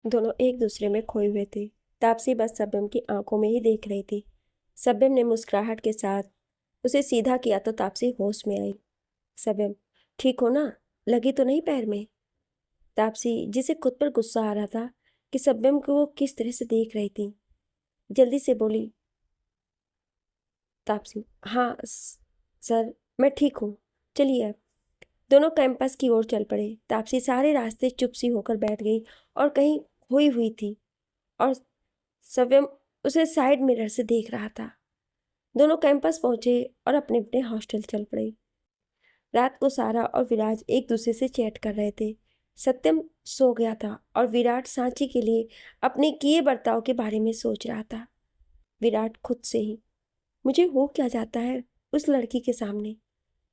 दोनों एक दूसरे में खोए हुए थे। तापसी बस सब्यम की आंखों में ही देख रही थी। सब्यम ने मुस्कुराहट के साथ उसे सीधा किया तो तापसी होश में आई। सब्यम, ठीक हो ना? लगी तो नहीं पैर में? तापसी, जिसे खुद पर गुस्सा आ रहा था कि सब्यम को वो किस तरह से देख रही थी, जल्दी से बोली। तापसी, हाँ सर, मैं ठीक हूँ, चलिए अब। दोनों कैंपस की ओर चल पड़े। तापसी सारे रास्ते चुप सी होकर बैठ गई और कहीं खोई हुई थी, और सव्यम उसे साइड मिरर से देख रहा था। दोनों कैंपस पहुंचे और अपने अपने हॉस्टल चल पड़े। रात को सारा और विराज एक दूसरे से चैट कर रहे थे। सत्यम सो गया था और विराट सांची के लिए अपने किए बर्ताव के बारे में सोच रहा था। विराट खुद से ही, मुझे हो क्या जाता है उस लड़की के सामने?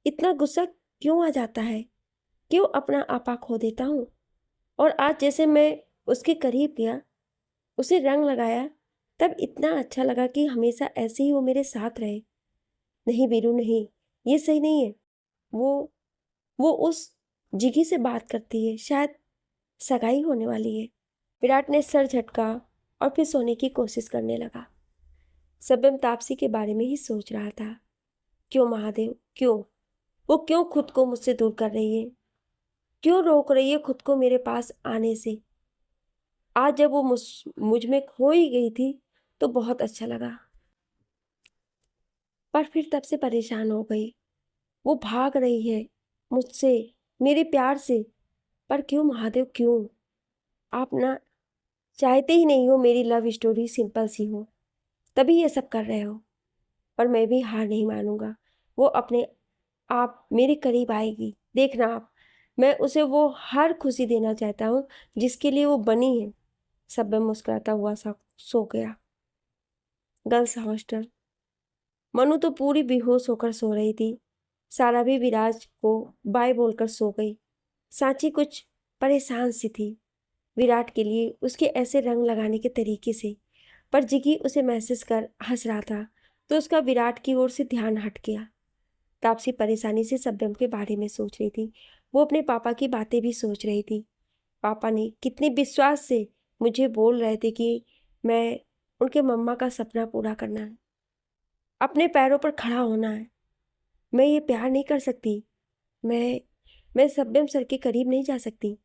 इतना गुस्सा क्यों आ जाता है? क्यों अपना आपा खो देता हूँ? और आज जैसे मैं उसके करीब गया, उसे रंग लगाया, तब इतना अच्छा लगा कि हमेशा ऐसे ही वो मेरे साथ रहे। नहीं बीरू, नहीं, ये सही नहीं है। वो वो उस जिगी से बात करती है, शायद सगाई होने वाली है। विराट ने सर झटका और फिर सोने की कोशिश करने लगा। सब्यम तापसी के बारे में ही सोच रहा था। क्यों महादेव, क्यों? वो क्यों खुद को मुझसे दूर कर रही है? क्यों रोक रही है खुद को मेरे पास आने से? आज जब वो मुझ में खो ही गई थी तो बहुत अच्छा लगा, पर फिर तब से परेशान हो गई। वो भाग रही है मुझसे, मेरे प्यार से। पर क्यों महादेव, क्यों? आप ना चाहते ही नहीं हो मेरी लव स्टोरी सिंपल सी हो, तभी ये सब कर रहे हो। पर मैं भी हार नहीं मानूंगा। वो अपने आप मेरे करीब आएगी, देखना आप। मैं उसे वो हर खुशी देना चाहता हूँ जिसके लिए वो बनी है। सब मुस्कुराता हुआ सा सो गया। Girls hostel. मनु तो पूरी बेहोश होकर सो रही थी। सारा भी विराज को बाय बोलकर सो गई। सांची कुछ परेशान सी थी विराट के लिए उसके ऐसे रंग लगाने के तरीके से। पर जिगी उसे मैसेज कर हंस रहा था तो उसका विराट की ओर से ध्यान हट गया। तापसी परेशानी से सब्यम के बारे में सोच रही थी। वो अपने पापा की बातें भी सोच रही थी। पापा ने कितने विश्वास से मुझे बोल रहे थे कि मैं उनके मम्मा का सपना पूरा करना है, अपने पैरों पर खड़ा होना है। मैं ये प्यार नहीं कर सकती। मैं सब्यम सर के करीब नहीं जा सकती।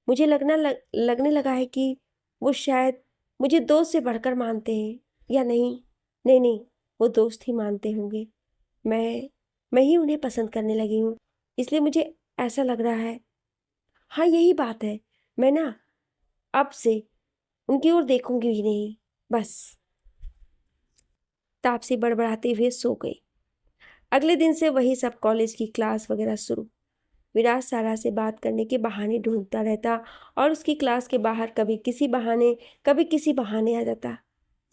मुझे लगने लगा है कि वो शायद मुझे दोस्त से बढ़कर मानते हैं, या नहीं। नहीं नहीं, वो दोस्त ही मानते होंगे। मैं ही उन्हें पसंद करने लगी हूँ, इसलिए मुझे ऐसा लग रहा है। हाँ, यही बात है। मैं ना अब से उनकी ओर देखूंगी ही नहीं, बस। तापसी बड़बड़ाते हुए सो गई। अगले दिन से वही सब, कॉलेज की क्लास वगैरह शुरू। विराज सारा से बात करने के बहाने ढूंढता रहता और उसकी क्लास के बाहर कभी किसी बहाने कभी किसी बहाने आ जाता।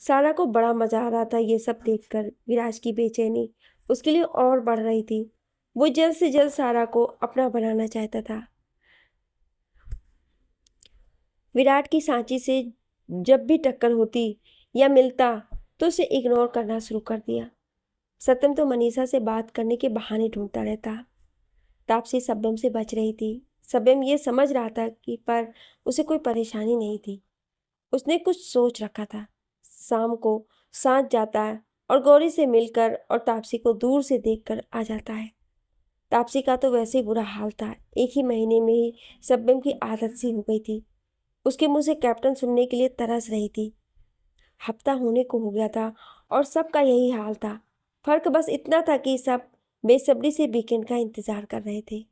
सारा को बड़ा मजा आ रहा था ये सब देखकर। विराज की बेचैनी उसके लिए और बढ़ रही थी। वो जल्द से जल्द सारा को अपना बनाना चाहता था। विराट की सांची से जब भी टक्कर होती या मिलता तो उसे इग्नोर करना शुरू कर दिया। सत्यम तो मनीषा से बात करने के बहाने ढूंढता रहता। तापसी सब्यम से बच रही थी। सब्यम ये समझ रहा था कि पर उसे कोई परेशानी नहीं थी। उसने कुछ सोच रखा था। शाम को साथ जाता है और गौरी से मिलकर और तापसी को दूर से देखकर आ जाता है। तापसी का तो वैसे ही बुरा हाल था। एक ही महीने में ही सब्यम की आदत सी हो गई थी। उसके मुंह से कैप्टन सुनने के लिए तरस रही थी। हफ्ता होने को हो गया था और सबका यही हाल था। फर्क बस इतना था कि सब बेसब्री से वीकेंड का इंतजार कर रहे थे।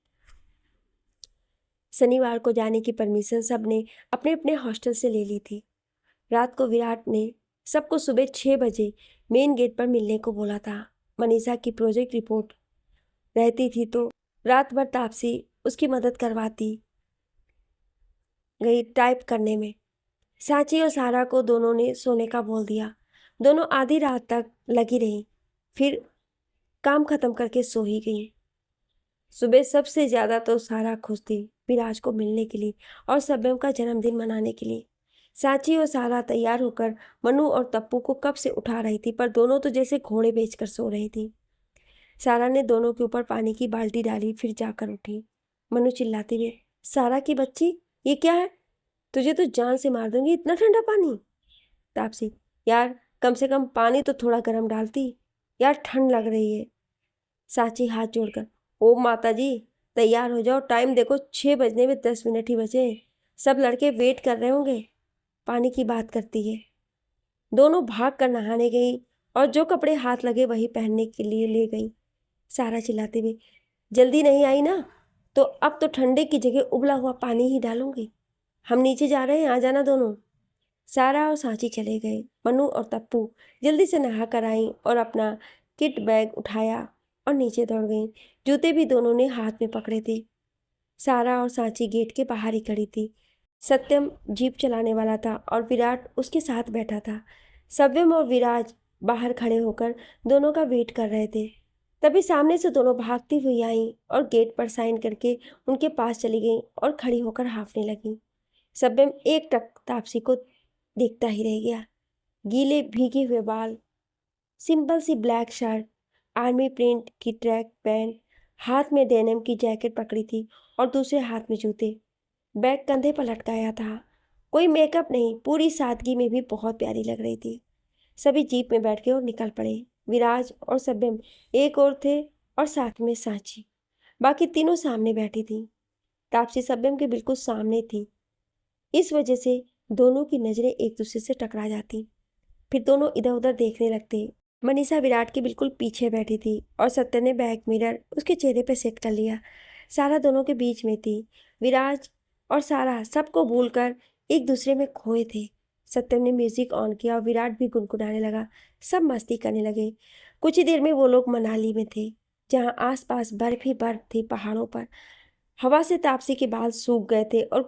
शनिवार को जाने की परमिशन सब ने अपने अपने हॉस्टल से ले ली थी। रात को विराट ने सबको सुबह 6 बजे मेन गेट पर मिलने को बोला था। मनीषा की प्रोजेक्ट रिपोर्ट रहती थी तो रात भर तापसी उसकी मदद करवाती गई टाइप करने में। सांची और सारा को दोनों ने सोने का बोल दिया। दोनों आधी रात तक लगी रही, फिर काम खत्म करके सो ही गई। सुबह सबसे ज्यादा तो सारा खुश थी विराज को मिलने के लिए और सब्यम का जन्मदिन मनाने के लिए। सांची और सारा तैयार होकर मनु और तप्पू को कब से उठा रही थी, पर दोनों तो जैसे घोड़े बेचकर सो रही थी। सारा ने दोनों के ऊपर पानी की बाल्टी डाली, फिर जाकर उठी। मनु चिल्लाती हुए, सारा की बच्ची, ये क्या है? तुझे तो जान से मार दूंगी, इतना ठंडा पानी। तापसी, यार कम से कम पानी तो थोड़ा गर्म डालती, यार ठंड लग रही है। सांची हाथ जोड़कर, ओ माता जी तैयार हो जाओ, टाइम देखो 6 बजने में 10 मिनट ही बचे, सब लड़के वेट कर रहे होंगे। पानी की बात करती है। दोनों भाग कर नहाने गई और जो कपड़े हाथ लगे वही पहनने के लिए ले गई। सारा चिल्लाते हुए, जल्दी नहीं आई ना तो अब तो ठंडे की जगह उबला हुआ पानी ही डालूंगी। हम नीचे जा रहे हैं, आ जाना दोनों। सारा और सांची चले गए। मनु और तप्पू जल्दी से नहा कर आई और अपना किट बैग उठाया और नीचे दौड़ गई। जूते भी दोनों ने हाथ में पकड़े थे। सारा और सांची गेट के बाहर ही खड़ी थी। सत्यम जीप चलाने वाला था और विराट उसके साथ बैठा था। सव्यम और विराज बाहर खड़े होकर दोनों का वेट कर रहे थे। तभी सामने से दोनों भागती हुई आईं और गेट पर साइन करके उनके पास चली गईं और खड़ी होकर हांफने लगीं। सव्यम एक टक तापसी को देखता ही रह गया। गीले भीगे हुए बाल, सिंपल सी ब्लैक शर्ट, आर्मी प्रिंट की ट्रैक पैंट, हाथ में डेनिम की जैकेट पकड़ी थी और दूसरे हाथ में जूते। बैग कंधे पर लटकाया था। कोई मेकअप नहीं, पूरी सादगी में भी बहुत प्यारी लग रही थी। सभी जीप में बैठ गए और निकल पड़े। विराज और सब्यम एक और थे और साथ में सांची। बाकी तीनों सामने बैठी थी। तापसी सब्यम के बिल्कुल सामने थी। इस वजह से दोनों की नज़रें एक दूसरे से टकरा जाती। फिर दोनों इधर उधर देखने लगते। मनीषा विराट के बिल्कुल पीछे बैठी थी और सत्य ने बैक मिरर उसके चेहरे पर सेट कर लिया। सारा दोनों के बीच में थी। विराज और सारा सबको भूलकर एक दूसरे में खोए थे। सत्यम ने म्यूजिक ऑन किया और विराट भी गुनगुनाने लगा। सब मस्ती करने लगे। कुछ ही देर में वो लोग मनाली में थे, जहाँ आसपास बर्फ ही बर्फ थी पहाड़ों पर। हवा से तापसी के बाल सूख गए थे और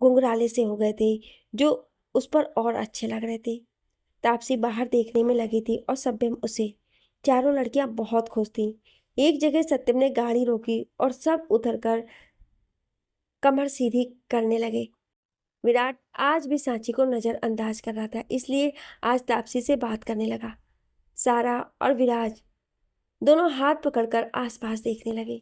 घुंघराले से हो गए थे, जो उस पर और अच्छे लग रहे थे। तापसी बाहर देखने में लगी थी और सत्यम उसे। चारों लड़कियां बहुत खुश थीं। एक जगह सत्यम ने गाड़ी रोकी और सब उतरकर कमर सीधी करने लगे। विराट आज भी सांची को नज़रअंदाज कर रहा था, इसलिए आज तापसी से बात करने लगा। सारा और विराज दोनों हाथ पकड़कर आसपास देखने लगे।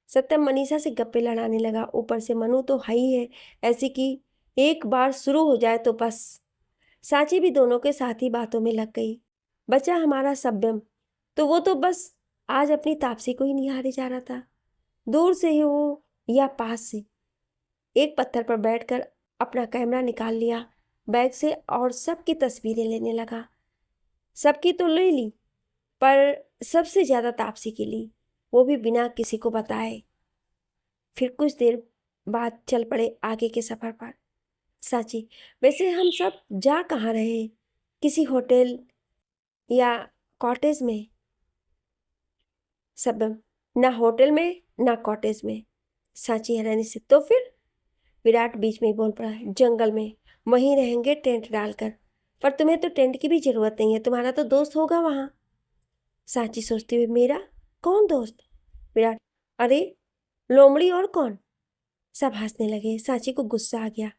सत्यम मनीषा से गप्पे लड़ाने लगा। ऊपर से मनु तो है ही है, ऐसी कि एक बार शुरू हो जाए तो बस। सांची भी दोनों के साथ ही बातों में लग गई। बचा हमारा सब्यम, तो वो तो बस आज अपनी तापसी को ही निहारे जा रहा था, दूर से ही हो या पास से। एक पत्थर पर बैठकर अपना कैमरा निकाल लिया बैग से और सबकी तस्वीरें लेने लगा। सबकी तो ले ली, पर सबसे ज़्यादा तापसी की ली, वो भी बिना किसी को बताए। फिर कुछ देर बाद चल पड़े आगे के सफ़र पर। सांची, वैसे हम सब जा कहाँ रहे? किसी होटल या कॉटेज में? सबम, ना होटल में ना कॉटेज में। सांची हैरानी से, तो फिर? विराट बीच में ही बोल पड़ा, जंगल में, वहीं रहेंगे टेंट डालकर। पर तुम्हें तो टेंट की भी जरूरत नहीं है, तुम्हारा तो दोस्त होगा वहाँ। सांची सोचते हुए, मेरा कौन दोस्त? विराट, अरे लोमड़ी और कौन? सब हंसने लगे। सांची को गुस्सा आ गया।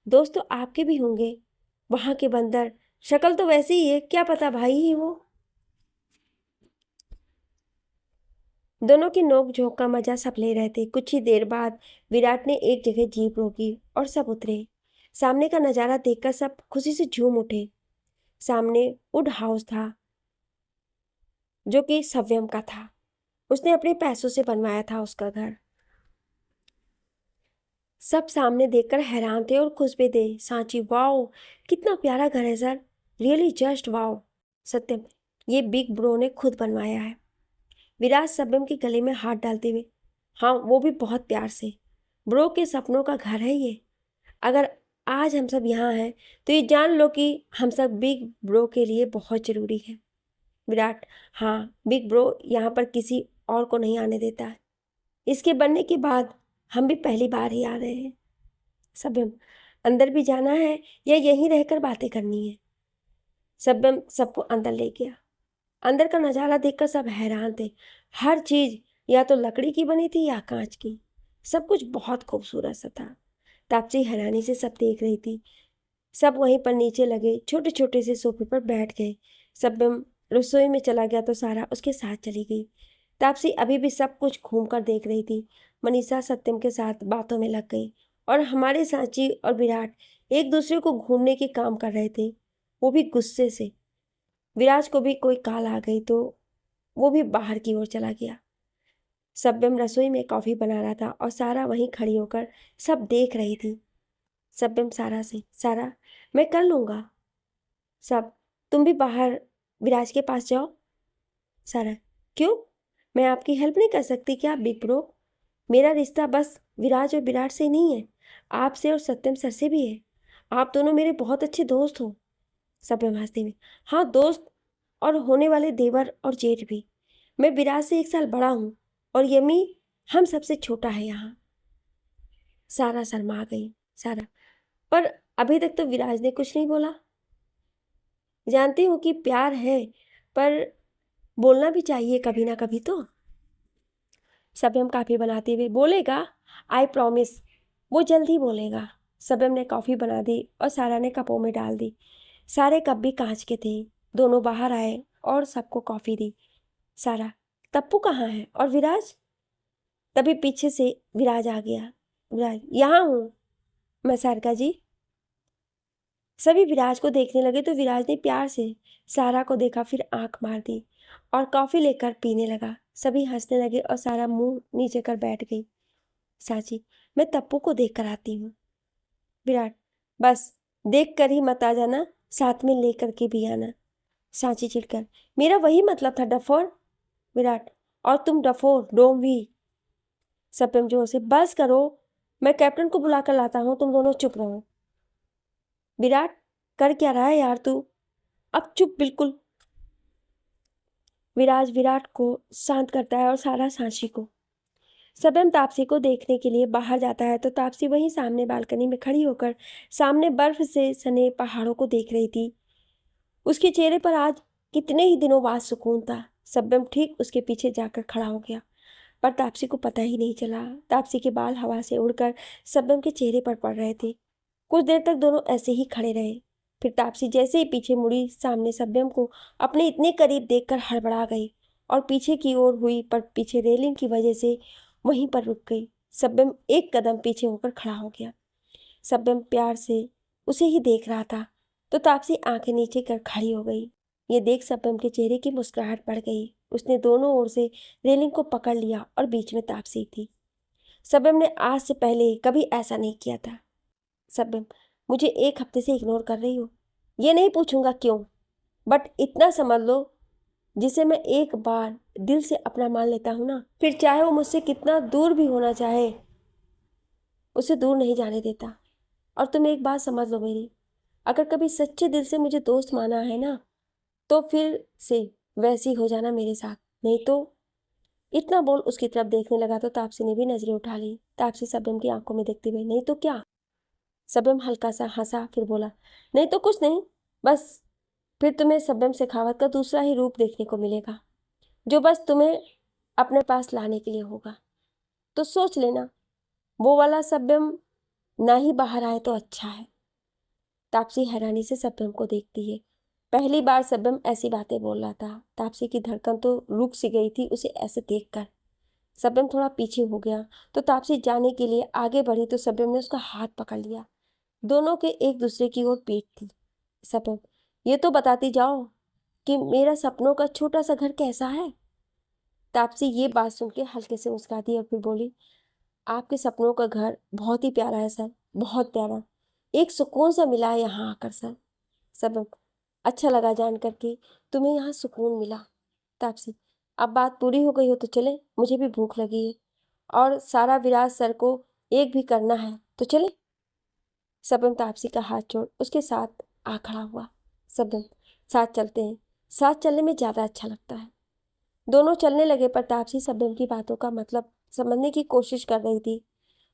दोस्त तो आपके भी होंगे, वहाँ के बंदर, शक्ल तो वैसी ही है, क्या पता भाई ही हो। दोनों की नोक झोंक का मजा सब ले रहे थे। कुछ ही देर बाद विराट ने एक जगह जीप रोकी और सब उतरे। सामने का नज़ारा देखकर सब खुशी से झूम उठे। सामने वुड हाउस था, जो कि सव्यम का था। उसने अपने पैसों से बनवाया था उसका घर। सब सामने देखकर हैरान थे और खुश भी थे। सांची, वाओ कितना प्यारा घर है सर, रियली जस्ट वाओ। सत्यम, ये बिग ब्रो ने खुद बनवाया है। विराज सब्यम के गले में हाथ डालते हुए, हाँ वो भी बहुत प्यार से। ब्रो के सपनों का घर है ये। अगर आज हम सब यहाँ हैं तो ये जान लो कि हम सब बिग ब्रो के लिए बहुत ज़रूरी है। विराट, हाँ बिग ब्रो यहाँ पर किसी और को नहीं आने देता है। इसके बनने के बाद हम भी पहली बार ही आ रहे हैं। सब्यम, अंदर भी जाना है या यहीं रहकर बातें करनी है? सब्यम सबको अंदर ले गया। अंदर का नज़ारा देखकर सब हैरान थे। हर चीज़ या तो लकड़ी की बनी थी या कांच की। सब कुछ बहुत खूबसूरत सा था। तापसी हैरानी से सब देख रही थी। सब वहीं पर नीचे लगे छोटे छोटे से सोफे पर बैठ गए। सब्यम रसोई में चला गया तो सारा उसके साथ चली गई। तापसी अभी भी सब कुछ घूम कर देख रही थी। मनीषा सत्यम के साथ बातों में लग गई और हमारे सांची और विराट एक दूसरे को घूमने के काम कर रहे थे, वो भी गुस्से से। विराज को भी कोई कॉल आ गई तो वो भी बाहर की ओर चला गया। सब्यम रसोई में कॉफ़ी बना रहा था और सारा वहीं खड़ी होकर सब देख रही थी। सब्यम सारा से, सारा मैं कर लूँगा सब, तुम भी बाहर विराज के पास जाओ। सारा, क्यों, मैं आपकी हेल्प नहीं कर सकती क्या बिग ब्रो? मेरा रिश्ता बस विराज और विराट से नहीं है, आपसे और सत्यम सर से भी है। आप दोनों मेरे बहुत अच्छे दोस्त हो। सत्यम हंसते हुए, हाँ दोस्त, और होने वाले देवर और जेठ भी। मैं विराज से 1 साल बड़ा हूँ और यमी हम सबसे छोटा है यहाँ। सारा शर्मा गई। सारा, पर अभी तक तो विराज ने कुछ नहीं बोला। जानती हूँ कि प्यार है, पर बोलना भी चाहिए कभी ना कभी तो। सब्यम काफ़ी बनाते हुए, बोलेगा, आई प्रॉमिस, वो जल्द ही बोलेगा। सब्यम ने कॉफ़ी बना दी और सारा ने कपों में डाल दी। सारे कप भी कांच के थे। दोनों बाहर आए और सबको कॉफ़ी दी। सारा, तप्पू कहाँ है और विराज? तभी पीछे से विराज आ गया। विराज, यहाँ हूँ मैं सारिका जी। सभी विराज को देखने लगे तो विराज ने प्यार से सारा को देखा, फिर आंख मार दी और कॉफ़ी लेकर पीने लगा। सभी हंसने लगे और सारा मुंह नीचे कर बैठ गई। साची, मैं तप्पू को देख कर आती हूँ। विराट, बस देख कर ही मत आ जाना, साथ में लेकर के भी आना। सांची चिढ़कर, मेरा वही मतलब था डफोर। विराट, और तुम डफोर डोम भी। सत्यम जोर से, बस करो, मैं कैप्टन को बुला कर लाता हूँ, तुम दोनों चुप रहो। विराट, कर क्या रहा है यार तू? अब चुप बिल्कुल। विराज विराट को शांत करता है और सारा सांची को। सत्यम तापसी को देखने के लिए बाहर जाता है तो तापसी वहीं सामने बालकनी में खड़ी होकर सामने बर्फ से सने पहाड़ों को देख रही थी। उसके चेहरे पर आज कितने ही दिनों बाद सुकून था। सत्यम ठीक उसके पीछे जाकर खड़ा हो गया, पर तापसी को पता ही नहीं चला। तापसी के बाल हवा से उड़कर सत्यम के चेहरे पर पड़ रहे थे। कुछ देर तक दोनों ऐसे ही खड़े रहे। फिर तापसी जैसे ही पीछे मुड़ी, सामने सत्यम को अपने इतने करीब देखकर हड़बड़ा गई और पीछे की ओर हुई, पर पीछे रेलिंग की वजह से वहीं पर रुक गई। सत्यम एक कदम पीछे होकर खड़ा हो गया। सत्यम प्यार से उसे ही देख रहा था तो तापसी आंखें नीचे कर खड़ी हो गई। ये देख सत्यम के चेहरे की मुस्कुराहट बढ़ गई। उसने दोनों ओर से रेलिंग को पकड़ लिया और बीच में तापसी थी। सत्यम ने आज से पहले कभी ऐसा नहीं किया था। सत्यम, मुझे 1 हफ्ते से इग्नोर कर रही हो, ये नहीं पूछूंगा क्यों, बट इतना समझ लो, जिसे मैं एक बार दिल से अपना मान लेता हूँ ना, फिर चाहे वो मुझसे कितना दूर भी होना चाहे, उसे दूर नहीं जाने देता। और तुम एक बात समझ लो मेरी, अगर कभी सच्चे दिल से मुझे दोस्त माना है ना, तो फिर से वैसी हो जाना मेरे साथ, नहीं तो। इतना बोल उसकी तरफ देखने लगा तो तापसी ने भी नजरें उठा ली। तापसी सब्यम की आंखों में देखते हुए, नहीं तो क्या? सब्यम हल्का सा हंसा, फिर बोला, नहीं तो कुछ नहीं, बस फिर तुम्हें सब्यम शेखावत का दूसरा ही रूप देखने को मिलेगा, जो बस तुम्हें अपने पास लाने के लिए होगा। तो सोच लेना, वो वाला सब्यम ना ही बाहर आए तो अच्छा है। तापसी हैरानी से सब्यम को देखती है। पहली बार सब्यम ऐसी बातें बोल रहा था। तापसी की धड़कन तो रुक सी गई थी उसे ऐसे देखकर। सब्यम थोड़ा पीछे हो गया तो तापसी जाने के लिए आगे बढ़ी तो सब्यम ने उसका हाथ पकड़ लिया। दोनों के एक दूसरे की ओर पीठ थी। सब्यम, ये तो बताती जाओ कि मेरा सपनों का छोटा सा घर कैसा है? तापसी ये बात सुन के हल्के से मुस्कुरा दी और फिर बोली, आपके सपनों का घर बहुत ही प्यारा है सर, बहुत प्यारा। एक सुकून सा मिला है यहाँ आकर सर। सब्यम, अच्छा लगा जान करके तुम्हें यहाँ सुकून मिला। तापसी, अब बात पूरी हो गई हो तो चले, मुझे भी भूख लगी है और सारा विराज सर को एक भी करना है, तो चले। सब्यम तापसी का हाथ छोड़ उसके साथ आ खड़ा हुआ। सब्यम, साथ चलते हैं, साथ चलने में ज़्यादा अच्छा लगता है। दोनों चलने लगे पर तापसी सब्यम की बातों का मतलब समझने की कोशिश कर रही थी।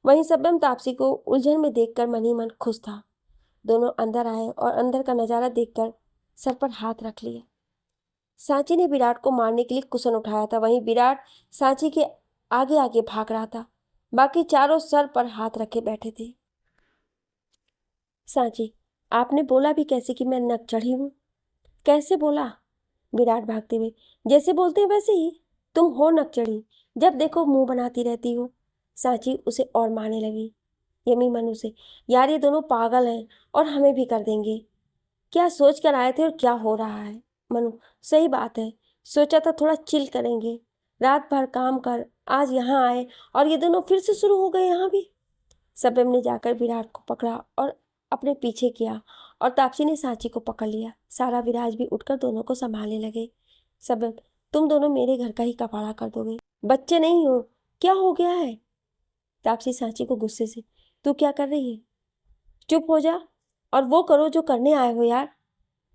वहीं सब्यम तापसी को उलझन में देखकर मन ही मन खुश था। दोनों अंदर आए और अंदर का नज़ारा देखकर सर पर हाथ रख लिया। सांची ने विराट को मारने के लिए कुशन उठाया था, वहीं विराट सांची के आगे आगे भाग रहा था। बाकी चारों सर पर हाथ रखे बैठे थे। सांची, आपने बोला भी कैसे कि मैं नक चढ़ी हूँ? कैसे बोला? विराट भागते हुए, जैसे बोलते हैं वैसे ही, तुम हो नक चढ़ी, जब देखो मुंह बनाती रहती हो। सांची उसे और मारने लगी। यमी मनु से, यार ये दोनों पागल हैं और हमें भी कर देंगे। क्या सोच कर आए थे और क्या हो रहा है? मनु, सही बात है, सोचा था थोड़ा चिल करेंगे, रात भर काम कर आज यहाँ आए और ये दोनों फिर से शुरू हो गए यहाँ भी। सब्यम ने जाकर विराट को पकड़ा और अपने पीछे किया और तापसी ने सांची को पकड़ लिया। सारा विराज भी उठकर दोनों को संभालने लगे। सब्यम, तुम दोनों मेरे घर का ही कबाड़ा कर दोगे, बच्चे नहीं हो, क्या हो गया है? तापसी सांची को गुस्से से, तू क्या कर रही है? चुप हो जा और वो करो जो करने आए हो यार।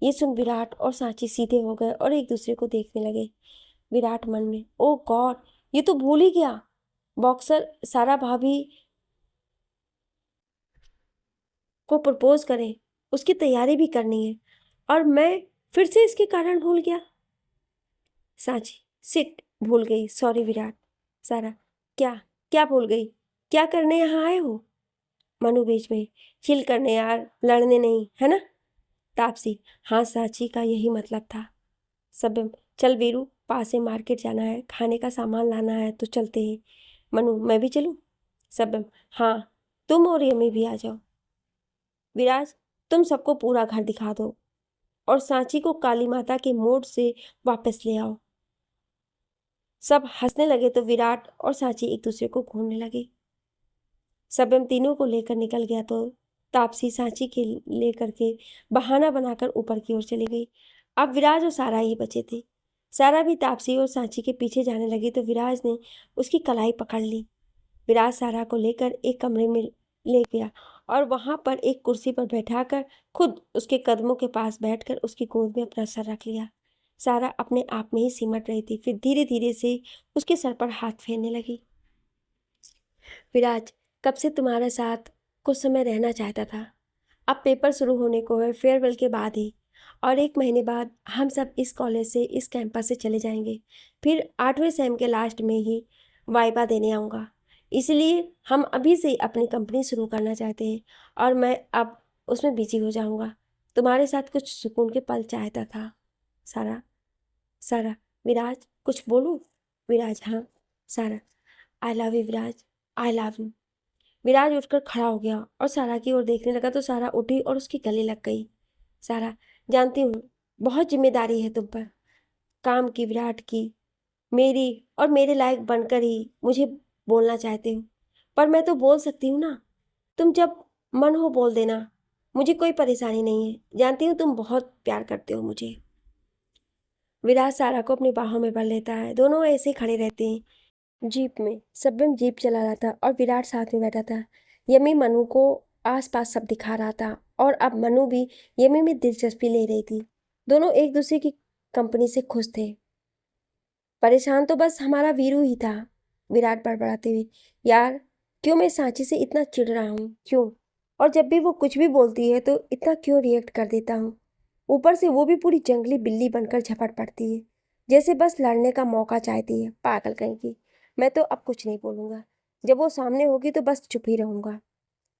ये सुन विराट और सांची सीधे हो गए और एक दूसरे को देखने लगे। विराट मन में, ओ गॉड, ये तो भूल ही गया, बॉक्सर सारा भाभी को प्रपोज करें, उसकी तैयारी भी करनी है और मैं फिर से इसके कारण भूल गया। सांची, सिट, भूल गई, सॉरी विराट। सारा, क्या क्या भूल गई, क्या करने यहाँ आए हो? मनु बीच में, चिल करने यार, लड़ने नहीं, है ना? तापसी, हाँ सांची का यही मतलब था। सब्यम, चल वीरू, पास से मार्केट जाना है, खाने का सामान लाना है तो चलते हैं। मनु, मैं भी चलूं? सब्यम, हाँ, तुम और यमी भी आ जाओ। विराज, तुम सबको पूरा घर दिखा दो और सांची को काली माता के मोड़ से वापस ले आओ। सब हंसने लगे तो विराट और सांची एक दूसरे को घूरने लगे। सब्यम तीनों को लेकर निकल गया तो तापसी सांची के लेकर के बहाना बनाकर ऊपर की ओर चली गई। अब विराज और सारा ही बचे थे। सारा भी तापसी और सांची के पीछे जाने लगी तो विराज ने उसकी कलाई पकड़ ली। विराज सारा को लेकर एक कमरे में ले गया और वहां पर एक कुर्सी पर बैठाकर खुद उसके कदमों के पास बैठकर उसकी गोद में अपना सर रख लिया। सारा अपने आप में ही सिमट रही थी, फिर धीरे धीरे से उसके सर पर हाथ फेरने लगी। विराज, कब से तुम्हारे साथ कुछ समय रहना चाहता था। अब पेपर शुरू होने को है, फेयरवेल के बाद ही, और 1 महीने बाद हम सब इस कॉलेज से, इस कैंपस से चले जाएंगे। फिर 8वें सेम के लास्ट में ही वाइवा देने आऊँगा, इसलिए हम अभी से ही अपनी कंपनी शुरू करना चाहते हैं और मैं अब उसमें बिजी हो जाऊँगा। तुम्हारे साथ कुछ सुकून के पल चाहता था। सारा, सारा, विराज, कुछ बोलूँ? विराज, हाँ। Sara, I love you Viraj, I love you. Viraj उठकर खड़ा हो गया और सारा की ओर देखने लगा तो सारा उठी और उसके गले लग गई। सारा, जानती हूँ बहुत जिम्मेदारी है तुम पर, काम की, विराट की, मेरी, और मेरे लायक बनकर ही मुझे बोलना चाहते हो, पर मैं तो बोल सकती हूँ ना, तुम जब मन हो बोल देना, मुझे कोई परेशानी नहीं है, जानती हूँ तुम बहुत प्यार करते हो मुझे। विराज सारा को अपनी बाहों में भर लेता है, दोनों ऐसे ही खड़े रहते हैं। जीप में सब्यम जीप चला रहा था और विराट साथ में बैठा था। यमी मनु को आसपास सब दिखा रहा था और अब मनु भी यमी में दिलचस्पी ले रही थी। दोनों एक दूसरे की कंपनी से खुश थे। परेशान तो बस हमारा वीरू ही था, विराट बड़बड़ाते हुए। यार, क्यों मैं सांची से इतना चिढ़ रहा हूँ, क्यों? और जब भी वो कुछ भी बोलती है तो इतना क्यों रिएक्ट कर देता हूँ? ऊपर से वो भी पूरी जंगली बिल्ली बनकर झपट पड़ती है, जैसे बस लड़ने का मौका चाहती है, पागल कहीं की। मैं तो अब कुछ नहीं बोलूँगा, जब वो सामने होगी तो बस चुप ही रहूँगा।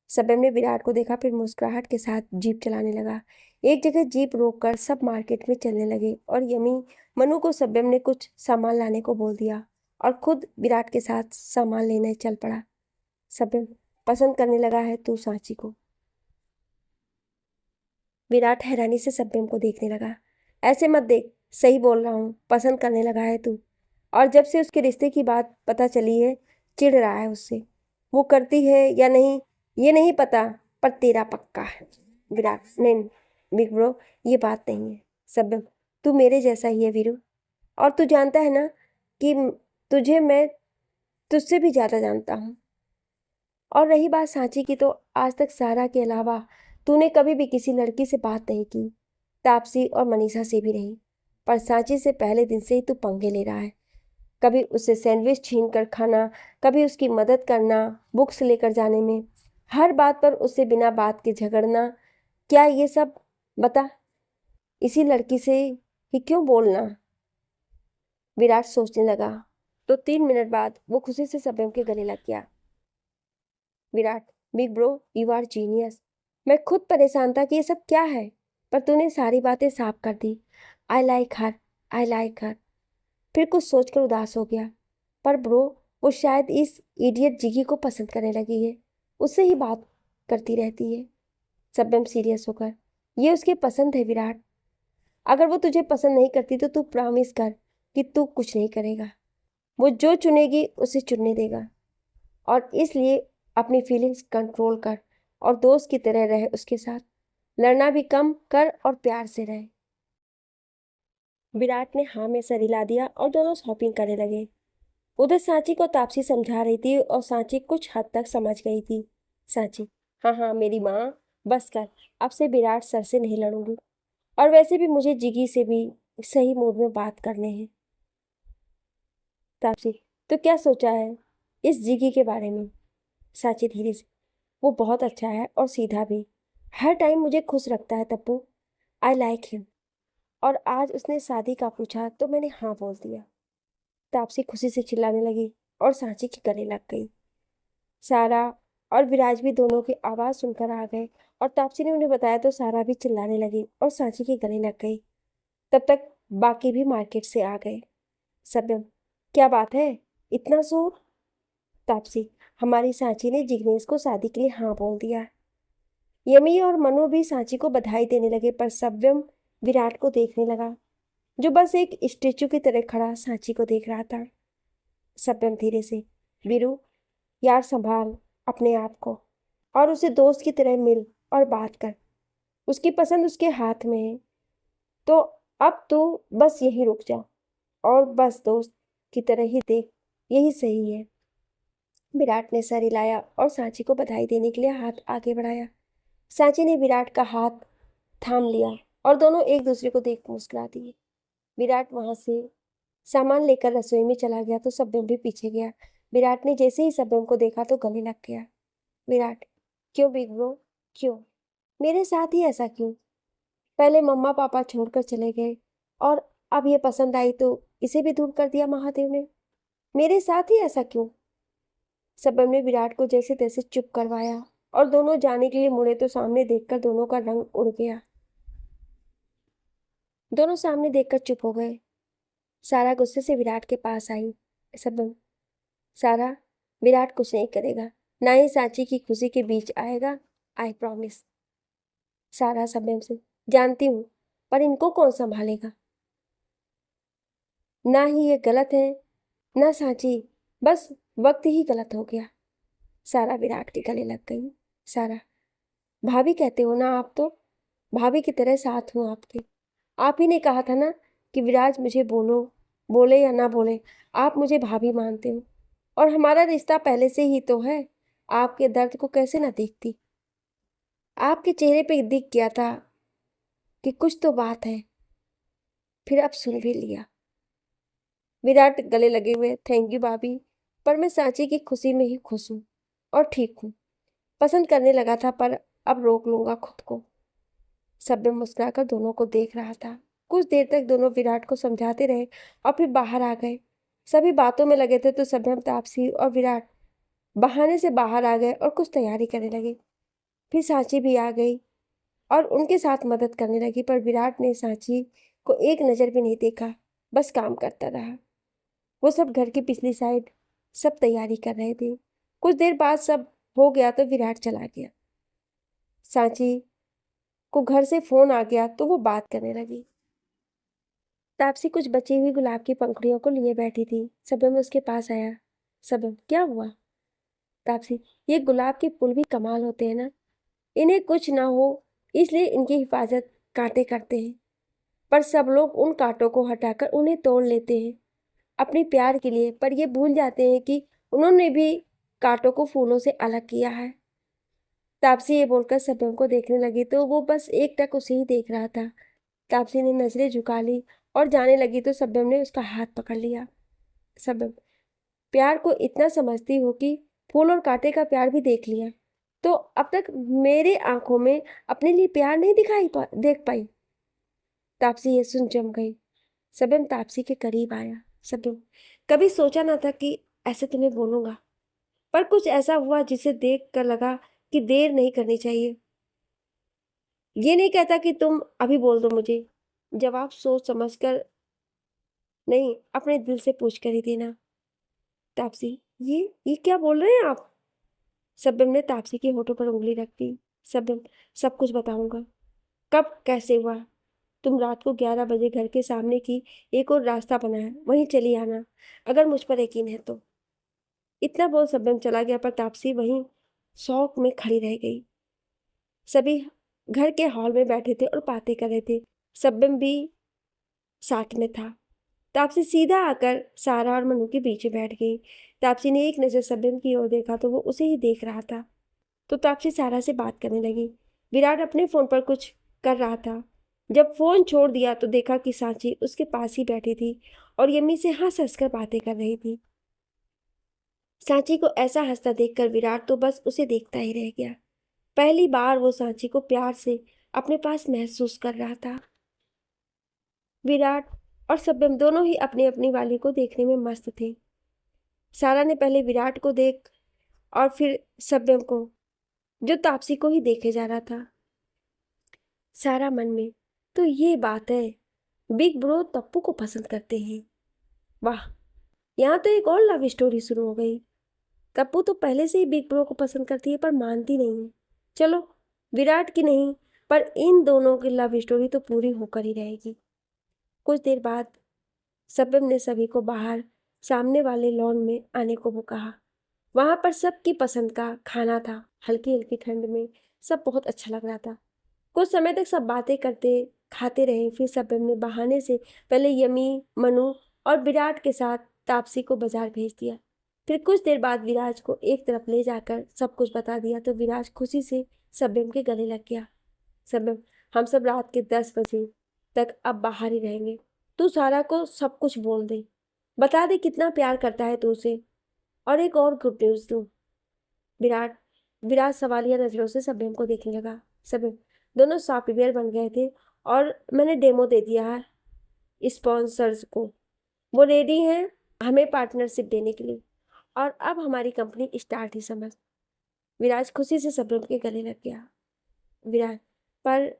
सब्यम ने विराट को देखा, फिर मुस्कुराहट के साथ जीप चलाने लगा। एक जगह जीप रोककर सब मार्केट में चलने लगे और यमी मनु को सब्यम ने कुछ सामान लाने को बोल दिया और खुद विराट के साथ सामान लेने चल पड़ा। सब्यम, पसंद करने लगा है तू सांची को? विराट हैरानी से सब्यम को देखने लगा। ऐसे मत देख, सही बोल रहा हूँ, पसंद करने लगा है तू। और जब से उसके रिश्ते की बात पता चली है, चिढ़ रहा है उससे। वो करती है या नहीं ये नहीं पता, पर तेरा पक्का है। विराट, नहीं बिग ब्रो, ये बात नहीं है। सब्यम, तू मेरे जैसा ही है वीरू, और तू जानता है ना कि तुझे मैं तुझसे भी ज़्यादा जानता हूँ। और रही बात सांची की, तो आज तक सारा के अलावा तूने कभी भी किसी लड़की से बात नहीं की, तापसी और मनीषा से भी नहीं, पर सांची से पहले दिन से ही तू पंगे ले रहा है। कभी उससे सैंडविच छीन कर खाना, कभी उसकी मदद करना बुक्स लेकर जाने में, हर बात पर उससे बिना बात के झगड़ना। क्या ये सब, बता, इसी लड़की से ही क्यों बोलना? विराट सोचने लगा तो 3 मिनट बाद वो खुशी से सब्यम के गले लग गया। Virat, big bro, you are genius. मैं खुद परेशान था कि ये सब क्या है, पर तूने सारी बातें साफ कर दी। I like her, I like हर। फिर कुछ सोचकर उदास हो गया, पर ब्रो, वो शायद इस इडियट जिगी को पसंद करने लगी है, उससे ही बात करती रहती है। सब्यम सीरियस होकर, ये उसके पसंद है विराट। अगर वो तुझे पसंद नहीं करती तो तू प्रॉमिस कर कि तू कुछ नहीं करेगा। वो जो चुनेगी उसे चुनने देगा, और इसलिए अपनी फीलिंग्स कंट्रोल कर और दोस्त की तरह रहे उसके साथ। लड़ना भी कम कर और प्यार से रहे। विराट ने हाँ में सर हिला दिया और दोनों शॉपिंग करने लगे। उधर सांची को तापसी समझा रही थी और सांची कुछ हद तक समझ गई थी। सांची, हाँ हाँ मेरी माँ, बस कर, अब से विराट सर से नहीं लड़ूंगी, और वैसे भी मुझे जिगी से भी सही मूड में बात करने हैं। तापसी, तो क्या सोचा है इस जिगी के बारे में? सांची धीरे से, वो बहुत अच्छा है और सीधा भी, हर टाइम मुझे खुश रखता है तप्पू। I like him. और आज उसने शादी का पूछा तो मैंने हाँ बोल दिया। तापसी खुशी से चिल्लाने लगी और सांची के गले लग गई। सारा और विराज भी दोनों की आवाज़ सुनकर आ गए, और तापसी ने उन्हें बताया तो सारा भी चिल्लाने लगी और सांची के गले लग गई। तब तक बाकी भी मार्केट से आ गए। सत्यम, क्या बात है, इतना शोर? तापसी, हमारी सांची ने जिग्नेश को शादी के लिए हाँ बोल दिया। यमी और मनु भी सांची को बधाई देने लगे, पर सव्यम विराट को देखने लगा, जो बस एक स्टेचू की तरह खड़ा सांची को देख रहा था। सव्यम धीरे से, वीरू यार संभाल अपने आप को, और उसे दोस्त की तरह मिल और बात कर। उसकी पसंद उसके हाथ में है, तो अब तू बस यहीं रुक जा और बस दोस्त की तरह ही देख, यही सही है। विराट ने सर हिलाया और सांची को बधाई देने के लिए हाथ आगे बढ़ाया। सांची ने विराट का हाथ थाम लिया और दोनों एक दूसरे को देख मुस्कुरा दिए। विराट वहां से सामान लेकर रसोई में चला गया तो सब्यम भी पीछे गया। विराट ने जैसे ही सब्यम को देखा तो गले लग गया। विराट, क्यों बिग ब्रो, क्यों मेरे साथ ही ऐसा क्यों? पहले मम्मा पापा छोड़कर चले गए, और अब ये पसंद आई तो इसे भी दूर कर दिया महादेव ने। मेरे साथ ही ऐसा क्यों? सबम ने विराट को जैसे तैसे चुप करवाया, और दोनों जाने के लिए मुड़े तो सामने देखकर दोनों का रंग उड़ गया। दोनों सामने देखकर चुप हो गए। सारा गुस्से से विराट के पास आई। सबम, सारा, विराट कुछ नहीं करेगा, ना ही सांची की खुशी के बीच आएगा, आई प्रॉमिस। सारा सबम से, जानती हूँ, पर इनको कौन संभालेगा? ना ही ये गलत है ना सांची, बस वक्त ही गलत हो गया। सारा विराट के गले लग गई। सारा, भाभी कहते हो ना आप, तो भाभी की तरह साथ हूँ आपके। आप ही ने कहा था ना कि विराज मुझे बोले या ना बोले, आप मुझे भाभी मानते हो, और हमारा रिश्ता पहले से ही तो है। आपके दर्द को कैसे ना देखती? आपके चेहरे पे दिख गया था कि कुछ तो बात है, फिर अब सुन भी लिया। विराट गले लगे हुए, थैंक यू भाभी, पर मैं सांची की खुशी में ही खुश हूँ और ठीक हूँ। पसंद करने लगा था, पर अब रोक लूंगा खुद को। सब्य मुस्कुराकर दोनों को देख रहा था। कुछ देर तक दोनों विराट को समझाते रहे और फिर बाहर आ गए। सभी बातों में लगे थे तो सभ्यम, तापसी और विराट बहाने से बाहर आ गए और कुछ तैयारी करने लगे। फिर सांची भी आ गई और उनके साथ मदद करने लगी, पर विराट ने सांची को एक नज़र भी नहीं देखा, बस काम करता रहा। वो सब घर की पिछली साइड सब तैयारी कर रहे थे। कुछ देर बाद सब हो गया तो विराट चला गया। सांची को घर से फोन आ गया तो वो बात करने लगी। तापसी कुछ बची हुई गुलाब की पंखुड़ियों को लिए बैठी थी। सबम उसके पास आया। सबम, क्या हुआ? तापसी, ये गुलाब के फूल भी कमाल होते हैं ना, इन्हें कुछ ना हो इसलिए इनकी हिफाजत कांटे करते हैं, पर सब लोग उन कांटों को हटाकर उन्हें तोड़ लेते हैं अपने प्यार के लिए, पर ये भूल जाते हैं कि उन्होंने भी कांटों को फूलों से अलग किया है। तापसी ये बोलकर सबम को देखने लगी तो वो बस एक टक उसे ही देख रहा था। तापसी ने नजरें झुका ली और जाने लगी तो सबम ने उसका हाथ पकड़ लिया। सबम, प्यार को इतना समझती हो कि फूल और कांटे का प्यार भी देख लिया, तो अब तक मेरे आंखों में अपने लिए प्यार नहीं देख पाई? तापसी ये सुन जम गई। सबम तापसी के करीब आया। सबम, कभी सोचा ना था कि ऐसे तुम्हें बोलूंगा, पर कुछ ऐसा हुआ जिसे देख कर लगा कि देर नहीं करनी चाहिए। ये नहीं कहता कि तुम अभी बोल दो मुझे, जवाब सोच समझ कर नहीं, अपने दिल से पूछ कर ही देना। तापसी, ये क्या बोल रहे हैं आप? शबनम ने तापसी के होठों पर उंगली रख दी। शबनम, सब कुछ बताऊंगा। कब, कैसे हुआ? तुम रात को 11 बजे घर के सामने की एक और रास्ता बना है, वहीं चली आना, अगर मुझ पर यकीन है तो। इतना बोल शबनम चला गया, पर तापसी वहीं शौक में खड़ी रह गई। सभी घर के हॉल में बैठे थे और बातें कर रहे थे। शबनम भी साथ में था। तापसी सीधा आकर सारा और मनु के बीच में बैठ गई। तापसी ने एक नज़र शबनम की ओर देखा तो वो उसे ही देख रहा था। तो तापसी सारा से बात करने लगी। विराट अपने फोन पर कुछ कर रहा था। जब फोन छोड़ दिया तो देखा कि सांची उसके पास ही बैठी थी और यम्मी से हंस हंस कर बातें कर रही थी। सांची को ऐसा हंसता देखकर विराट तो बस उसे देखता ही रह गया। पहली बार वो सांची को प्यार से अपने पास महसूस कर रहा था। विराट और शबनम दोनों ही अपनी अपनी वाली को देखने में मस्त थे। सारा ने पहले विराट को देख और फिर शबनम को, जो तापसी को ही देखे जा रहा था। सारा मन में, तो ये बात है, बिग ब्रो तप्पू को पसंद करते हैं। वाह, यहाँ तो एक और लव स्टोरी शुरू हो गई। तप्पू तो पहले से ही बिग ब्रो को पसंद करती है पर मानती नहीं है। चलो, विराट की नहीं पर इन दोनों की लव स्टोरी तो पूरी होकर ही रहेगी। कुछ देर बाद शबनम ने सभी को बाहर सामने वाले लॉन में आने को कहा। वहां पर सबकी पसंद का खाना था। हल्की हल्की ठंड में सब बहुत अच्छा लग रहा था। कुछ समय तक सब बातें करते खाते रहे। फिर शबनम ने बहाने से पहले यमी, मनु और विराट के साथ तापसी को बाजार भेज दिया। फिर कुछ देर बाद विराज को एक तरफ ले जाकर सब कुछ बता दिया तो विराज खुशी से शबनम के गले लग गया। शबनम, हम सब रात के 10 बजे तक अब बाहर ही रहेंगे। तू सारा को सब कुछ बोल दे, बता दे कितना प्यार करता है तू उसे। और एक और गुड न्यूज़ दूँ। विराज सवालिया नजरों से शबनम को देखने लगा। शबनम, दोनों सॉफ्टवेयर बन गए थे और मैंने डेमो दे दिया है स्पॉन्सर्स को। वो रेडी हैं हमें पार्टनरशिप देने के लिए और अब हमारी कंपनी स्टार्ट ही समझ। विराज खुशी से शबनम के गले लग गया। विराज, पर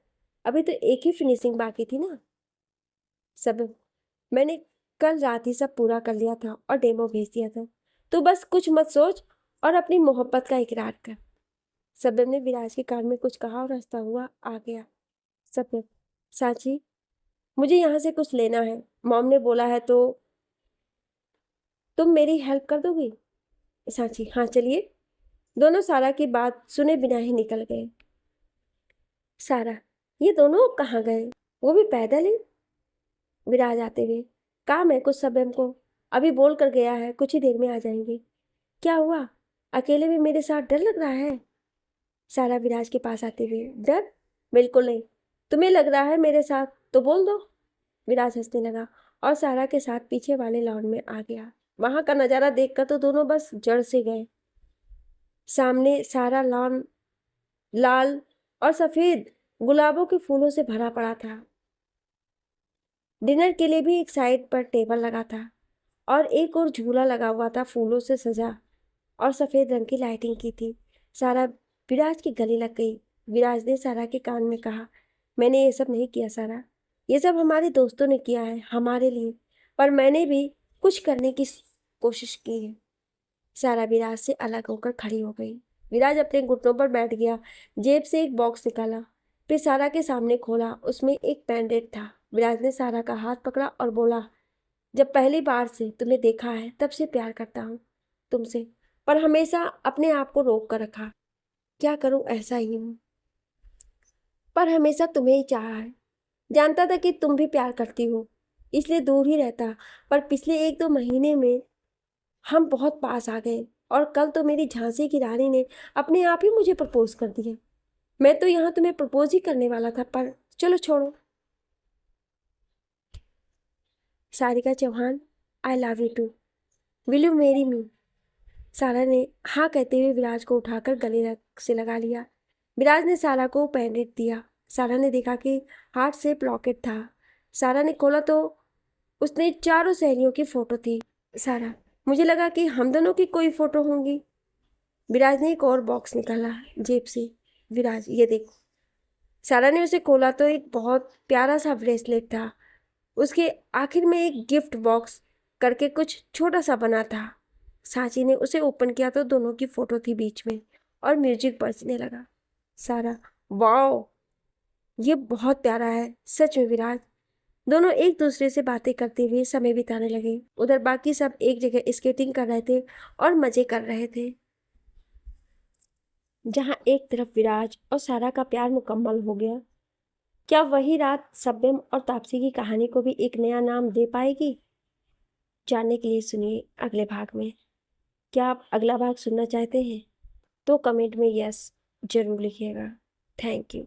अभी तो एक ही फिनिशिंग बाकी थी ना। शबनम, मैंने कल रात ही सब पूरा कर लिया था और डेमो भेज दिया था। तो बस कुछ मत सोच और अपनी मोहब्बत का इकरार कर। शबनम ने विराज के कान में कुछ कहा और हंसता हुआ आ गया। शबनम, सांची, मुझे यहाँ से कुछ लेना है, मॉम ने बोला है तो तुम मेरी हेल्प कर दोगी? सांची, हाँ चलिए। दोनों सारा की बात सुने बिना ही निकल गए। सारा, ये दोनों कहाँ गए? वो भी पैदल ही? विराज आते हुए, काम है कुछ शबनम को, अभी बोल कर गया है कुछ ही देर में आ जाएंगे। क्या हुआ, अकेले में मेरे साथ डर लग रहा है? सारा विराज के पास आते हुए, डर बिल्कुल नहीं, तुम्हें लग रहा है मेरे साथ तो बोल दो। विराज हंसने लगा और सारा के साथ पीछे वाले लॉन में आ गया। वहां का नजारा देखकर तो दोनों बस जड़ से गए। सामने सारा लॉन लाल और सफेद गुलाबों के फूलों से भरा पड़ा था। डिनर के लिए भी एक साइड पर टेबल लगा था और एक और झूला लगा हुआ था, फूलों से सजा और सफेद रंग की लाइटिंग की थी। सारा विराज के गले लग गई। विराज ने सारा के कान में कहा, मैंने ये सब नहीं किया सारा, ये सब हमारे दोस्तों ने किया है हमारे लिए, पर मैंने भी कुछ करने की कोशिश की है। सारा विराज से अलग होकर खड़ी हो गई। विराज अपने घुटनों पर बैठ गया, जेब से एक बॉक्स निकाला, फिर सारा के सामने खोला। उसमें एक बैंडेड था। विराज ने सारा का हाथ पकड़ा और बोला, जब पहली बार से तुम्हें देखा है तब से प्यार करता हूँ तुमसे, पर हमेशा अपने आप को रोक कर रखा। क्या करूं, ऐसा ही हूं, पर हमेशा तुम्हें ही चाहा है। जानता था कि तुम भी प्यार करती हो, इसलिए दूर ही रहता, पर पिछले 1-2 महीने में हम बहुत पास आ गए और कल तो मेरी झांसी की रानी ने अपने आप ही मुझे प्रपोज कर दिया। मैं तो यहाँ तुम्हें प्रपोज ही करने वाला था, पर चलो छोड़ो। Sarika Chauhan, I love you too, will you marry me? Sara ने हाँ कहते हुए विराज को उठाकर गले से लगा लिया। विराज ने सारा को पेंडेंट दिया। सारा ने देखा कि हार्ट शेप लॉकेट था। सारा ने खोला तो उसने चारों सहेलियों की फोटो थी। सारा, मुझे लगा कि हम दोनों की कोई फोटो होंगी। विराज ने एक और बॉक्स निकाला जेब से। विराज, ये देखो। सारा ने उसे खोला तो एक बहुत प्यारा सा ब्रेसलेट था। उसके आखिर में एक गिफ्ट बॉक्स करके कुछ छोटा सा बना था। सांची ने उसे ओपन किया तो दोनों की फोटो थी बीच में और म्यूजिक बजने लगा। सारा, वाओ ये बहुत प्यारा है सच में विराज। दोनों एक दूसरे से बातें करते हुए समय बिताने लगे। उधर बाकी सब एक जगह स्केटिंग कर रहे थे और मजे कर रहे थे। जहां एक तरफ विराज और सारा का प्यार मुकम्मल हो गया, क्या वही रात सत्यम और तापसी की कहानी को भी एक नया नाम दे पाएगी? जानने के लिए सुनिए अगले भाग में। क्या आप अगला भाग सुनना चाहते हैं? तो कमेंट में यस जरूर लिखिएगा। Thank you.